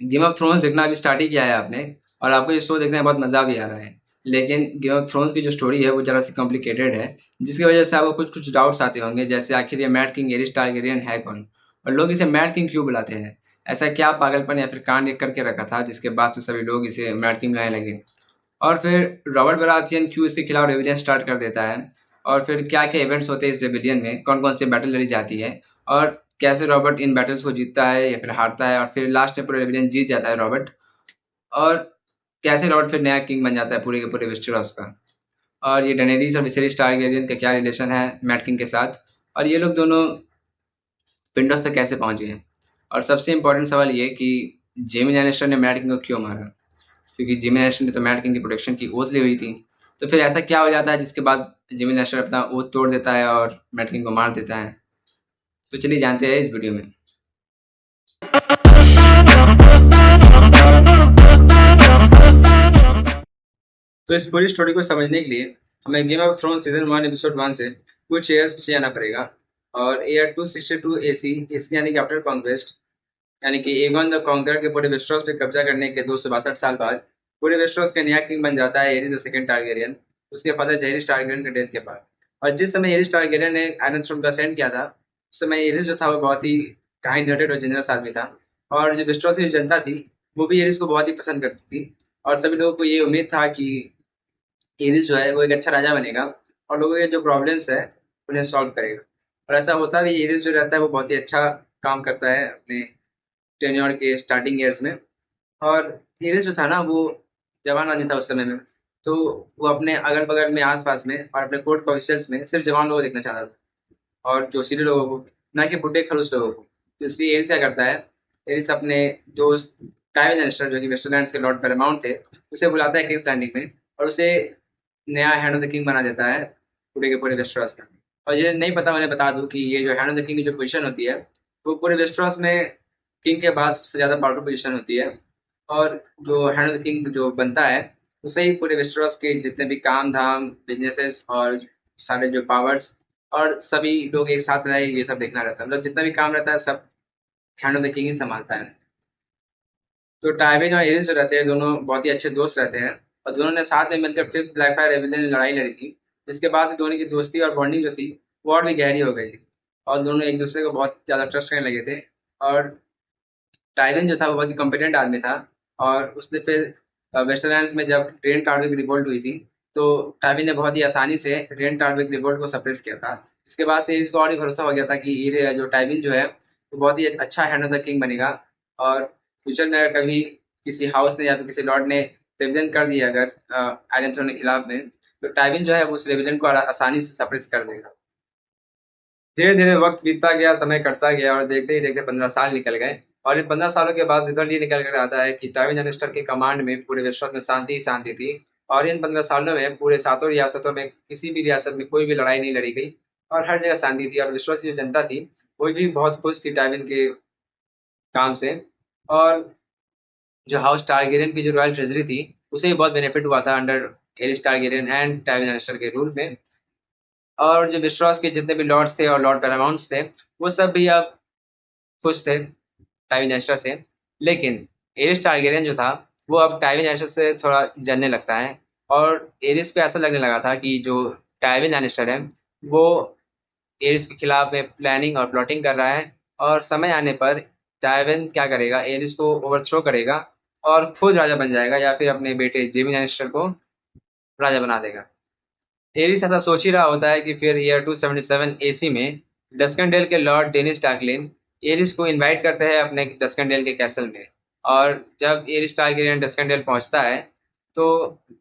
Game of thrones देखना अभी start ही किया है आपने, और आपको ये शो देखने में बहुत मज़ा भी आ रहा है। लेकिन गेम ऑफ थ्रोन्स की जो स्टोरी है वो ज़रा सी कॉम्प्लिकेटेड है, जिसकी वजह से आपको कुछ कुछ डाउट्स आते होंगे, जैसे आखिर ये मैड किंग एरिस टारगेरियन है कौन, और लोग इसे मैड किंग क्यों बुलाते हैं। ऐसा क्या पागलपन या फिर कांड ये करके रखा था जिसके बाद से सभी लोग इसे मैड किंग बुलाने लगे। और फिर रॉबर्ट बराथियन क्यों इसके खिलाफ रेबिलियन स्टार्ट कर देता है, और फिर क्या क्या इवेंट्स होते हैं इस रेबिलियन में, कौन कौन से बैटल लड़ी जाती है, और कैसे रॉबर्ट इन बैटल्स को जीतता है या फिर हारता है, और फिर लास्ट में पूरा रेबिलियन जीत जाता है रॉबर्ट, और कैसे रॉबर्ट फिर नया किंग बन जाता है पूरे के पूरे वेस्टेरोस का, और ये डेनेरीज और विसेरिस टारगेरियन का क्या रिलेशन है मैड किंग के साथ, और ये लोग दोनों विंडोज तक कैसे पहुंच गए। और सबसे इम्पोर्टेंट सवाल ये कि जेमी लैनिस्टर ने मैड किंग को क्यों मारा, क्योंकि जिमी लैनिस्टर ने तो मैड किंग की प्रोटेक्शन की ओथ ली हुई थी। तो फिर ऐसा क्या हो जाता है जिसके बाद जिमी लैनिस्टर अपना ओथ तोड़ देता है और मैड किंग को मार देता है। तो चलिए जानते हैं इस वीडियो में। तो इस पूरी स्टोरी को समझने के लिए हमें Game of Throne season 1 episode 1 से कुछ ईयर्स पीछे जाना पड़ेगा। और ईयर 262 एसी एसी यानी कि आफ्टर कॉन्क्वेस्ट, यानी कि एगोन द कॉन्करर के पूरे वेस्टरोस पे कब्जा करने के 262 साल बाद पूरे वेस्टरोस का नया किंग बन जाता है एरिस द सेकंड टारगेरियन, उसके फादर जेरिस टारगेरियन के डेथ के बाद। और जिस समय एरिस टारगेरियन ने आयरन थ्रोन का असेंड किया था, उस समय एरिस जो था वो बहुत ही काइंड हार्टेड और जनरस आदमी था। और जो वेस्टरोस की जो जनता थी वो भी एरिस को बहुत ही पसंद करती थी, और सभी लोगों को ये उम्मीद था कि एरिस जो है वो एक अच्छा राजा बनेगा और लोगों के जो प्रॉब्लम्स है उन्हें सॉल्व करेगा। और ऐसा होता भी, एरिस जो रहता है वो बहुत ही अच्छा काम करता है अपने टेन्योर के स्टार्टिंग ईयर्स में। और एरिस जो था ना वो जवान आदमी था उस समय में, तो वो अपने अगल बगल में आसपास में और अपने कोर्ट ऑफिसर्स में सिर्फ जवान लोगों को देखना चाहता था, और जोशीले लोगों को, ना कि बुढ़े खड़ूस लोगों को। तो इसलिए एरिस क्या करता है, एरिस अपने दोस्त टाइवन लैनिस्टर जो कि वेस्टरलैंड्स के लॉर्ड पैरामाउंट थे उसे बुलाता है किंग्स लैंडिंग में, और उसे नया हैंड ऑफ द किंग बना देता है पूरे के पूरे वेस्टरॉस का। और ये नहीं पता, मैंने बता दूं कि ये जो हैंड ऑफ द किंग की जो पोजीशन होती है वो पूरे वेस्टरॉस में किंग के बाद सबसे ज़्यादा पावरफुल पोजीशन होती है। और जो हैंड ऑफ द किंग जो बनता है उसे ही पूरे वेस्टरॉस के जितने भी काम धाम बिजनेसेस और सारे जो पावर्स और सभी लोग एक साथ रहे ये सब देखना रहता है, मतलब जितना भी काम रहता है सब हैंड ऑफ द किंग ही संभालता है। तो टाइविन और एरिस जो रहते हैं दोनों बहुत ही अच्छे दोस्त रहते हैं, और दोनों ने साथ में मिलकर फिफ्थ ब्लैकफायर रेबेलियन में लड़ाई लड़ी थी, जिसके बाद से दोनों की दोस्ती और बॉन्डिंग जो थी वो और भी गहरी हो गई थी, और दोनों एक दूसरे को बहुत ज़्यादा ट्रस्ट करने लगे थे। और टाइविन जो था वो बहुत ही कॉम्पिटेंट आदमी था, और उसने फिर वेस्टरलैंड्स में जब रेन टार्विक रिवोल्ट हुई थी तो टाइविन ने बहुत ही आसानी से रेन टार्विक रिवोल्ट को सप्रेस किया था। इसके बाद से इसको और भी भरोसा हो गया था कि ये जो टाइविन जो है वो बहुत ही अच्छा हैंड ऑफ द किंग बनेगा, और फ्यूचर में अगर कभी किसी हाउस ने या फिर किसी लॉर्ड ने रेबिलियन कर दिया अगर आयरन थ्रोन के खिलाफ में, तो टाइविन जो है वो उस रेबिलियन को आसानी से सप्रेस कर देगा। धीरे धीरे वक्त बीतता गया, समय कटता गया, और देखते ही देखते 15 साल निकल गए। और इन 15 सालों के बाद रिजल्ट ये निकल कर आता है कि टाइविन लैनिस्टर के कमांड में पूरे विश्व में शांति ही शांति थी। और इन 15 सालों में पूरे सातों रियासतों में किसी भी रियासत में कोई भी लड़ाई नहीं लड़ी गई, और हर जगह शांति थी, और विश्व की जो जनता थी वो भी बहुत खुश थी टाइविन के काम से। और जो हाउस टारगेरियन की जो रॉयल ट्रेजरी थी उसे भी बहुत बेनिफिट हुआ था under Aerys Targaryen and Tywin Lannister के रूल में। और जो विश्वास के जितने भी लॉर्ड्स थे और लॉर्ड पैरामाउंट्स थे वो सब भी अब खुश थे टाइविन लैनिस्टर से। लेकिन एरिस टारगेरियन जो था वो अब टाइविन लैनिस्टर से थोड़ा जलने लगता है, और एरिस को ऐसा लगने लगा था कि जो टाइविन लैनिस्टर है वो एरिस के खिलाफ में प्लानिंग और प्लॉटिंग कर रहा है, और समय आने पर टाइविन क्या करेगा, एरिस को ओवरथ्रो करेगा और खुद राजा बन जाएगा, या फिर अपने बेटे जेमी लैनिस्टर को राजा बना देगा। एरिस ऐसा सोच ही रहा होता है कि फिर ईयर 277 एसी में डस्कनडेल के लॉर्ड डेनिस टार्गेरियन एरिस को इनवाइट करते हैं अपने डस्कनडेल के कैसल में। और जब एरिस टारगेरियन डस्कनडेल पहुंचता है तो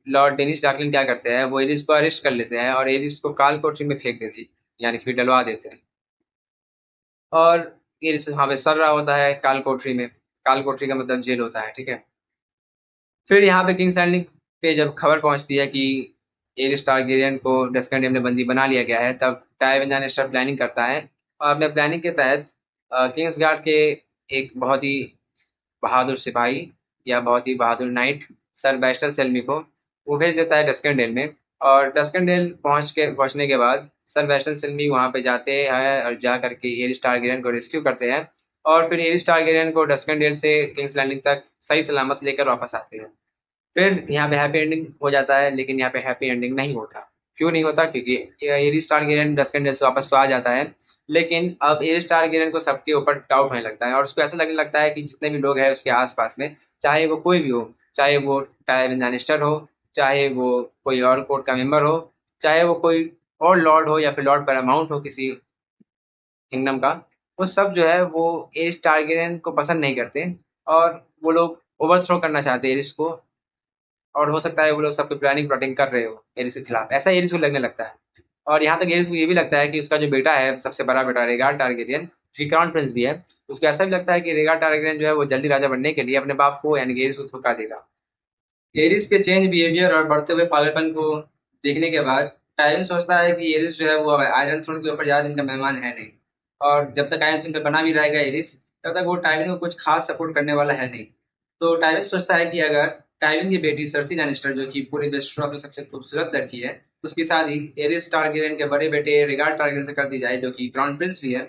लॉर्ड डेनिस टार्गेरियन क्या करते हैं, वो एरिस को अरेस्ट कर लेते हैं और एरिस को काल कोठरी में फेंक देते हैं, यानी कि डलवा देते हैं। और एरिस वहाँ पे सड़ रहा होता है काल कोठरी में। काल कोठरी का मतलब जेल होता है, ठीक है। फिर यहाँ पे किंग्स लैंडिंग पे जब खबर पहुंचती है कि एरिस टारगेरियन को डस्कन ने बंदी बना लिया गया है, तब टाइविन लैनिस्टर प्लानिंग करता है, और अपने प्लानिंग के तहत किंग्स गार्ड के एक बहुत ही बहादुर सिपाही या बहुत ही बहादुर नाइट सर बैस्टन सेल्मी को वो भेज देता है डस्कन डेल में। और डस्कन डेल पहुंचने के बाद सर बैस्टन सेल्मी वहाँ पे जाते हैं और जा करके एरिस टारगेरियन को रेस्क्यू करते हैं, और फिर एरिस टारगेरियन को डस्कन डेल से किंग्स लैंडिंग तक सही सलामत लेकर वापस आते हैं। फिर यहाँ पे हैप्पी एंडिंग हो जाता है, लेकिन यहाँ पे हैप्पी एंडिंग नहीं होता। क्यों नहीं होता? क्योंकि एरिस टारगेरियन डस्कन डेल से वापस तो आ जाता है, लेकिन अब एरिस टारगेरियन को सबके ऊपर डाउट होने लगता है और उसको ऐसा लगने लगता है कि जितने भी लोग हैं उसके आसपास में, चाहे वो कोई भी हो, चाहे वो टाइविन लैनिस्टर हो, चाहे वो कोई और कोर्ट का मेंबर हो, चाहे वो कोई और लॉर्ड हो या फिर लॉर्ड पैरामाउंट हो किसी किंगडम का, वो सब जो है वो एरिस टारगेरियन को पसंद नहीं करते और वो लोग ओवरथ्रो करना चाहते हैं एरिस को। और हो सकता है वो लोग सब कोई प्लानिंग प्लॉटिंग कर रहे हो एरिस के खिलाफ, ऐसा एरिस को लगने लगता है। और यहाँ तक एरिस को ये भी लगता है कि उसका जो बेटा है, सबसे बड़ा बेटा रेगार टारगेरियन, जो कि क्राउन प्रिंस भी है, उसको ऐसा भी लगता है कि रेगार टारगेरियन जो है वो जल्दी राजा बनने के लिए अपने बाप को यानी कि एरिस को धोखा देगा। एरिस के चेंज बिहेवियर और बढ़ते हुए पागलपन को देखने के बाद टायरन सोचता है कि एरिस जो है वो अब आयरन थ्रोन के ऊपर ज़्यादा दिन का मेहमान है नहीं, और जब तक आयरन थ्रोन पे बना भी रहेगा एरिस, तब तक वो टायरन को कुछ खास सपोर्ट करने वाला है नहीं। तो टायरन सोचता है कि अगर टायरन की बेटी सर्सी लैनिस्टर, जो कि पूरे वेस्टरॉस में सबसे खूबसूरत लड़की है, उसकी शादी एरिस टारगेरियन के बड़े बेटे रेगार्ड टारगेरियन से कर दी जाए, जो कि क्राउन प्रिंस भी है,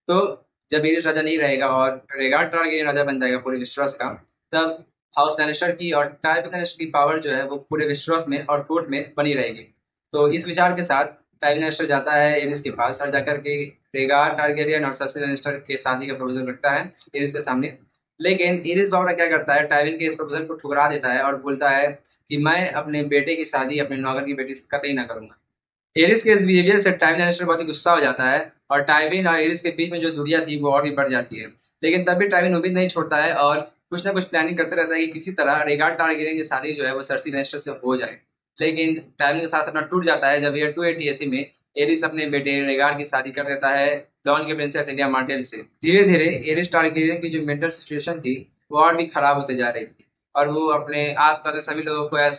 तो जब एरिस राजा नहीं रहेगा और रेगार्ड टारगेरियन राजा बन जाएगा पूरे वेस्टरॉस का, तब हाउस लैनिस्टर की और टाइविन लैनिस्टर की पावर जो है वो पूरे विस्ट्रॉस में और कोर्ट में बनी रहेगी। तो इस विचार के साथ टाइविन लैनिस्टर जाता है एरिस के पास और जाकर के रेगार टारगेरियन और सर्सी लैनिस्टर के शादी का प्रपोजल रखता है एरिस के सामने। लेकिन एरिस बावरा क्या करता है, टाइविन के इस प्रपोजल को ठुकरा देता है और बोलता है कि मैं अपने बेटे की शादी अपने नौकर की बेटी से कतई ना करूंगा। एरिस के इस बिहेवियर से टाइविन लैनिस्टर बहुत ही गुस्सा हो जाता है और टाइविन और एरिस के बीच में जो दूरियां थी वो और भी बढ़ जाती है। लेकिन तब भी टाइविन उम्मीद नहीं छोड़ता है और कुछ ना कुछ प्लानिंग करते रहता है कि किसी तरह रेगार्ड टारगेरियन की शादी जो है वो सर्सी लैनिस्टर से हो जाए। लेकिन टाइविन का साथ सपना टूट जाता है जब ईयर 280 एसी में एरिस अपने बेटे रेगार की शादी कर देता है डॉन के प्रिंसेस इंडिया मार्टेल से। धीरे धीरे एरिस टारगेरियन की जो मेंटल सिचुएशन थी वो और भी खराब होते जा रही थी और वो अपने आस पास के सभी लोगों को एज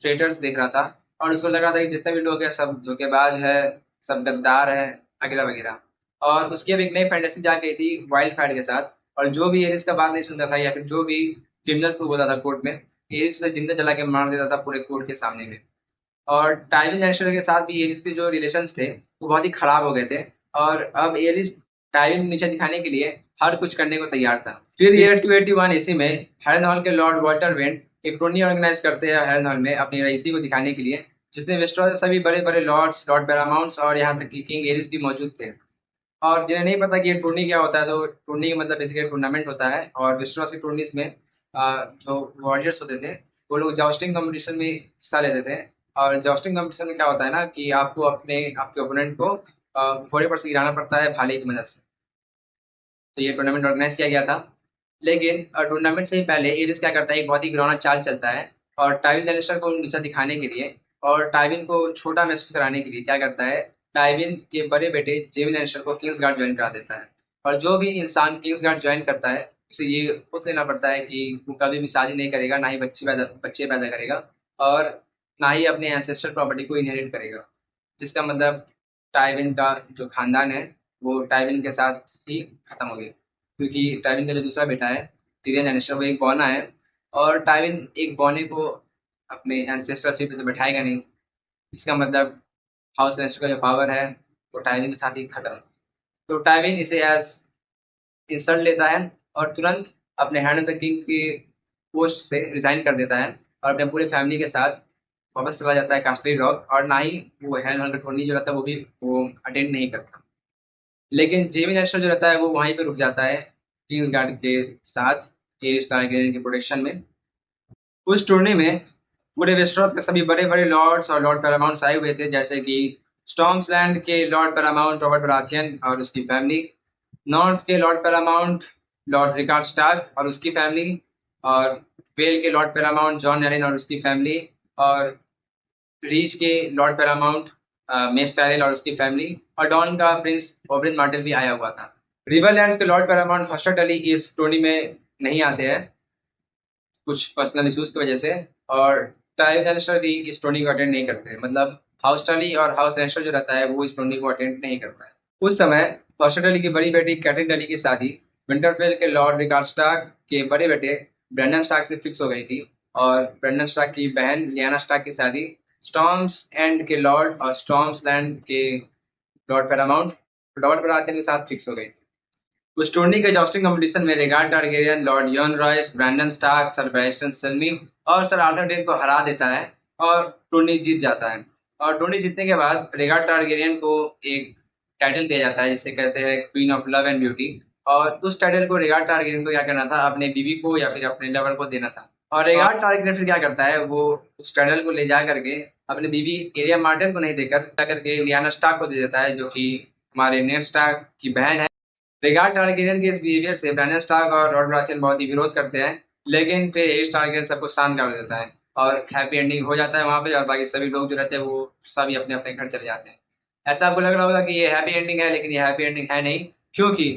ट्रेटर्स देख रहा था और उसको लग रहा था कि जितने भी लोग हैं सब धोखेबाज है, सब गद्दार है, वगैरह वगैरह। और उसकी अब एक नई फैंटेसी जा गई थी वाइल्ड फायर के साथ, और जो भी एरिस का बात नहीं सुनता था या फिर जो भी क्रिमिनल प्रूव होता था कोर्ट में, एरिस उसे जिंदा जला के मार देता था पूरे कोर्ट के सामने में। और टाइविन लैनिस्टर के साथ भी एरिस के जो रिलेशंस थे वो बहुत ही खराब हो गए थे और अब एरिस टाइविन नीचे दिखाने के लिए हर कुछ करने को तैयार था। फिर ईयर 281 ईस्वी में हेरनहॉल के लॉर्ड वॉल्टर वेंट एक टूर्नी ऑर्गेनाइज करते हैं हेरनहॉल में अपनी रईसी को दिखाने के लिए, जिसमें वेस्टरॉस के सभी बड़े बड़े लॉर्ड्स, लॉर्ड पैरामाउंट्स और यहाँ तक कि किंग एरिस भी मौजूद थे। और जिन्हें नहीं पता कि ये टूर्नी क्या होता है, तो टूर्नी का मतलब बेसिकली टूर्नामेंट होता है और वेस्टरॉस की टूर्नीज में जो वॉरियर्स होते थे वो लोग जॉस्टिंग कंपटीशन में हिस्सा लेते थे। और जॉस्टिंग कंपटीशन में क्या होता है ना कि आपको अपने आपके ओपोनेंट को घोड़े पर से गिराना पड़ता है भाले की मदद से। तो ये टूर्नामेंट ऑर्गेनाइज किया गया था। लेकिन टूर्नामेंट से ही पहले एरिस क्या करता है, एक बहुत ही घिनौना चाल चलता है और टाइविन लैनिस्टर को नीचा दिखाने के लिए और टाइविन को छोटा महसूस कराने के लिए क्या करता है, टाइविन के बड़े बेटे जेमी लैनिस्टर को किंग्स गार्ड ज्वाइन करा देता है। और जो भी इंसान किंग्स गार्ड ज्वाइन करता है उसे ये सोच लेना पड़ता है कि वो कभी भी शादी नहीं करेगा, ना ही बच्चे पैदा करेगा और ना ही अपने एंसेस्टर प्रॉपर्टी को इनहेरिट करेगा। जिसका मतलब टाइविन का जो खानदान है वो टाइविन के साथ ही खत्म हो गया, क्योंकि टाइविन का जो दूसरा बेटा है टिरियन लैनिस्टर वो एक बौना है और टाइविन एक बौने को अपने एंसेस्टर सीट पे तो बैठाएगा नहीं। इसका मतलब हाउस लैनिस्टर का जो पावर है वो टाइविन के साथ ही खत्म। तो टाइविन इसे एज इंसल्ट लेता है और तुरंत अपने हैंड ऑफ द किंग की पोस्ट से रिजाइन कर देता है और अपने पूरे फैमिली के साथ वापस चला जाता है कास्टली रॉक, और ना ही वो हैंड हॉल का टूर्नी जो रहता है वो भी वो अटेंड नहीं करता। लेकिन जेमी लैनिस्टर जो रहता है वो वहीं पे रुक जाता है किंग्स गार्ड के साथ एरिस टारगेरियन के प्रोटेक्शन में। उस टूर्नी में पूरे वेस्टरोस के सभी बड़े बड़े लॉर्ड्स और लॉर्ड पैरामाउंट्स आए हुए थे, जैसे कि स्टॉर्म्सलैंड के लॉर्ड पैरामाउंट रॉबर्ट बराथियन और उसकी फैमिली, नॉर्थ के lord paramount lord Rickard Stark और उसकी फैमिली, और वेल के लॉर्ड पैरामाउंट जॉन एलन और उसकी फैमिली, और रीच के लॉर्ड पैरामाउंट मेस टायरल और उसकी फैमिली, और डॉन का प्रिंस ओबरिन मार्टेल भी आया हुआ था। रिवरलैंड्स के लॉर्ड पैरामाउंट हॉस्टर टली इस टूर्नी में नहीं आते हैं कुछ पर्सनल इशूज की वजह से, और टाइविन लैनिस्टर भी इस टूर्नी को अटेंड नहीं करते हैं। मतलब हाउस टली और हाउस लैनिस्टर जो रहता है वो इस टूर्नी को अटेंड नहीं करता है। उस समय हॉस्टर टली की बड़ी बेटी कैटरीन टली की शादी विंटरफेल के लॉर्ड रिकार्ड स्टार्क के बड़े बेटे ब्रेंडन स्टार्क से फिक्स हो गई थी, और ब्रेंडन स्टार्क की बहन लियाना स्टार्क की शादी स्टॉर्म्स एंड के लॉर्ड और स्टॉर्म्स लैंड के लॉर्ड पैरामाउंट रॉबर्ट बराथियन के साथ फिक्स हो गई थी। उस टूर्नी के जॉस्टिंग कंपटीशन में Rhaegar Targaryen, lord Yohn Royce, Brandon Stark, sir Barristan Selmy और सर आर्थर डेन को हरा देता है और टूर्नी जीत जाता है। और टूर्नी जीतने के बाद रेगार्ड टारगेरियन को एक टाइटल दिया जाता है जिसे कहते हैं queen of love and beauty. और उस टाइटल को रेगार्ड टारगेरियन को क्या करना था, अपने बीवी को या फिर अपने लवर को देना था। और रेगार्ड टारगेरियन फिर क्या करता है, वो उस टाइटल को ले जा करके अपने बीवी एरिया मार्टेन को नहीं देकर जा करके लियाना स्टार्क को दे देता है, जो कि हमारे नेड स्टार्क की बहन है। रिगार्ड टारगेरियन के इस बिहेवियर से ब्रायन स्टार्क और रॉड बराथियन बहुत ही विरोध करते हैं, लेकिन फिर एरिस टारगेरियन सबको शांत कर देता है और हैप्पी एंडिंग हो जाता है वहाँ पे, और बाकी सभी लोग जो रहते हैं वो सभी अपने अपने घर चले जाते हैं। ऐसा आपको लग रहा होगा कि ये हैप्पी एंडिंग है, लेकिन ये हैप्पी एंडिंग है नहीं, क्योंकि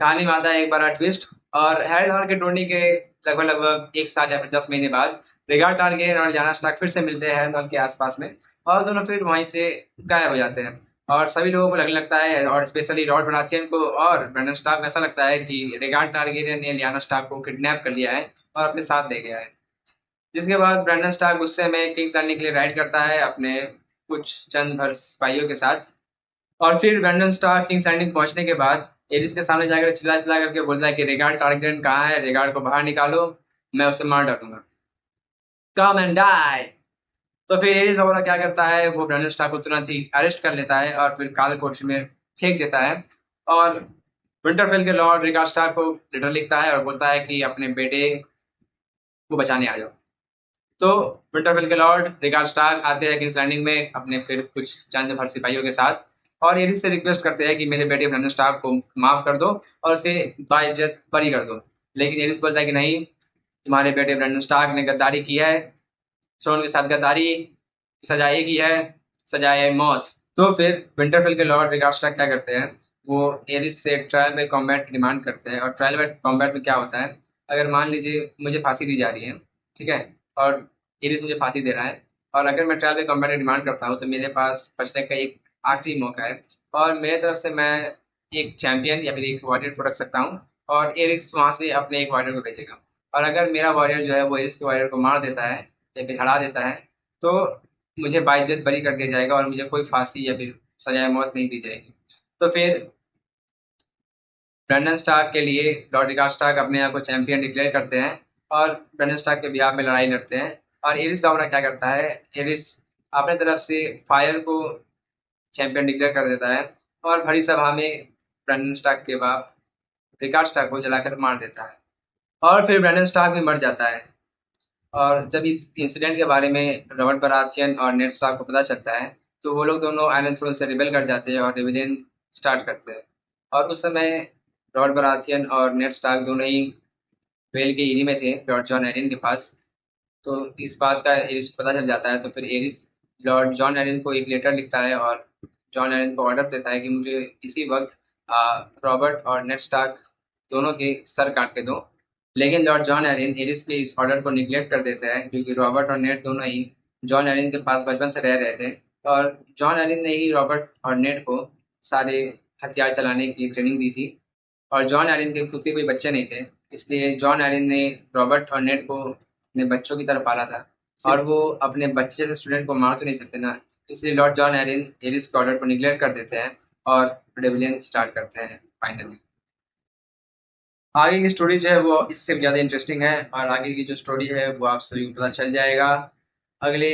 कहानी में आता है एक बड़ा ट्विस्ट। और हैरी हॉल के टूर्नी के लगभग लगभग 1 साल या फिर 10 महीने बाद रिगार्ड टारगेरियन और लियाना स्टार्क फिर से मिलते हैं हैरी हॉल के आसपास में, और दोनों फिर वहीं से गायब हो जाते हैं। और सभी लोगों को लगने लगता है, और स्पेशली रॉड बराथियन को और ब्रेंडन स्टार्क को ऐसा लगता है कि रेगार्ड टारगेरियन ने लियाना स्टार्क को किडनैप कर लिया है और अपने साथ ले गया है। जिसके बाद ब्रेंडन स्टार्क गुस्से में किंग्स लैंडिंग के लिए राइड करता है अपने कुछ चंद भर सिपाहियों के साथ। और फिर ब्रेंडन स्टार्क किंग्स लैंडिंग पहुंचने के बाद एरिस के सामने जाकर चिल्ला चिल्ला करके बोलता है कि रेगार्ड टारगेरियन कहाँ है, रेगार्ड को बाहर निकालो, मैं उसे मार डालूंगा, कम एंड डाई। तो फिर एरिस वगैरह क्या करता है, वो ब्रेंडन स्टार्क को तुरंत ही अरेस्ट कर लेता है और फिर काल कोठरी में फेंक देता है। और विंटरफेल के लॉर्ड रिगार्ड स्टार्क को लेटर लिखता है और बोलता है कि अपने बेटे को बचाने आ जाओ। तो विंटरफेल के लॉर्ड रिगार्ड स्टार्क आते हैं किंग्स लैंडिंग में अपने फिर कुछ चंद भर सिपाहियों के साथ, और एरिस से रिक्वेस्ट करते हैं कि मेरे बेटे ब्रेंडन स्टार्क को माफ कर दो और उसे बाइज्जत बरी कर दो। लेकिन एरिस बोलता है कि नहीं, तुम्हारे बेटे ब्रेंडन स्टार्क ने गद्दारी की है, श्रोन के साथ गद्दारी की सजा एक ही है, सजा है मौत। तो फिर विंटरफेल के लॉर्ड रिगार्ड स्टार्क क्या करते हैं, वो एरिस से ट्रायल बाय कॉम्बैट की डिमांड करते हैं। और ट्रायल बाय कॉम्बैट में क्या होता है, अगर मान लीजिए मुझे फांसी दी जा रही है, ठीक है, और एरिस मुझे फांसी दे रहा है, और अगर मैं ट्रायल बाय कॉम्बैट की डिमांड करता हूँ तो मेरे पास बचने का एक आखिरी मौका है, और मेरे तरफ से मैं एक चैंपियन या फिर एक वॉरियर को रख सकता हूँ, और एरिस वहाँ से अपने एक वॉरियर को भेजेगा। और अगर मेरा वॉरियर जो है वो एरिस के वॉरियर को मार देता है या फिर हरा देता है, तो मुझे बाइज्जत बरी कर दिया जाएगा और मुझे कोई फांसी या फिर सजाए मौत नहीं दी जाएगी। तो फिर ब्रेंडन स्टार्क के लिए लॉर्ड रिगार्ड स्टार्क अपने आप को चैंपियन डिक्लेयर करते हैं और ब्रेंडन स्टार्क के बिहाफ में लड़ाई लड़ते हैं। और एरिस लाउरा क्या करता है, एरिस अपने तरफ से फायर को चैंपियन डिक्लेयर कर देता है और भरी सभा में ब्रेंडन स्टार्क के बाप रिगार्ड स्टार्क को जलाकर मार देता है। और फिर ब्रेंडन स्टार्क भी मर जाता है। और जब इस इंसिडेंट के बारे में रॉबर्ट बराथियन और नेड स्टार्क को पता चलता है, तो वो लोग दोनों आयरन थ्रोन से रिबेल कर जाते हैं और रिबेलियन स्टार्ट करते हैं। और उस समय रॉबर्ट बराथियन और नेड स्टार्क दोनों ही वेल के एरी में थे लॉर्ड जॉन एरिन के पास। तो इस बात का एरिस को पता चल जाता है, तो फिर एरिस लॉर्ड जॉन एरिन को एक लेटर लिखता है और जॉन एरिन को ऑर्डर देता है कि मुझे इसी वक्त रॉबर्ट और नेड स्टार्क दोनों के सर काट के दो। लेकिन लॉर्ड जॉन एरिन एरिस के इस ऑर्डर को निग्लेक्ट कर देते हैं, क्योंकि रॉबर्ट और नेड दोनों ही जॉन एरिन के पास बचपन से रह रहे थे, और जॉन एरिन ने ही रॉबर्ट और नेड को सारे हथियार चलाने की ट्रेनिंग दी थी। और जॉन एरिन के खुद के कोई बच्चे नहीं थे, इसलिए जॉन एरिन ने रॉबर्ट और नेड को अपने बच्चों की तरह पाला था, और वो अपने बच्चे जैसे स्टूडेंट को मार तो नहीं सकते ना, इसलिए लॉर्ड जॉन एरिन एरिस के ऑर्डर को निग्लेक्ट कर देते हैं और रेबेलियन स्टार्ट करते हैं फाइनली। आगे की स्टोरी जो है वो इससे ज़्यादा इंटरेस्टिंग है, और आगे की जो स्टोरी है वो आप सभी को पता चल जाएगा अगले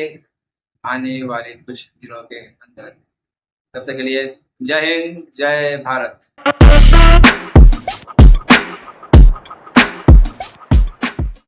आने वाले कुछ दिनों के अंदर। तब तक के लिए जय हिंद, जय भारत।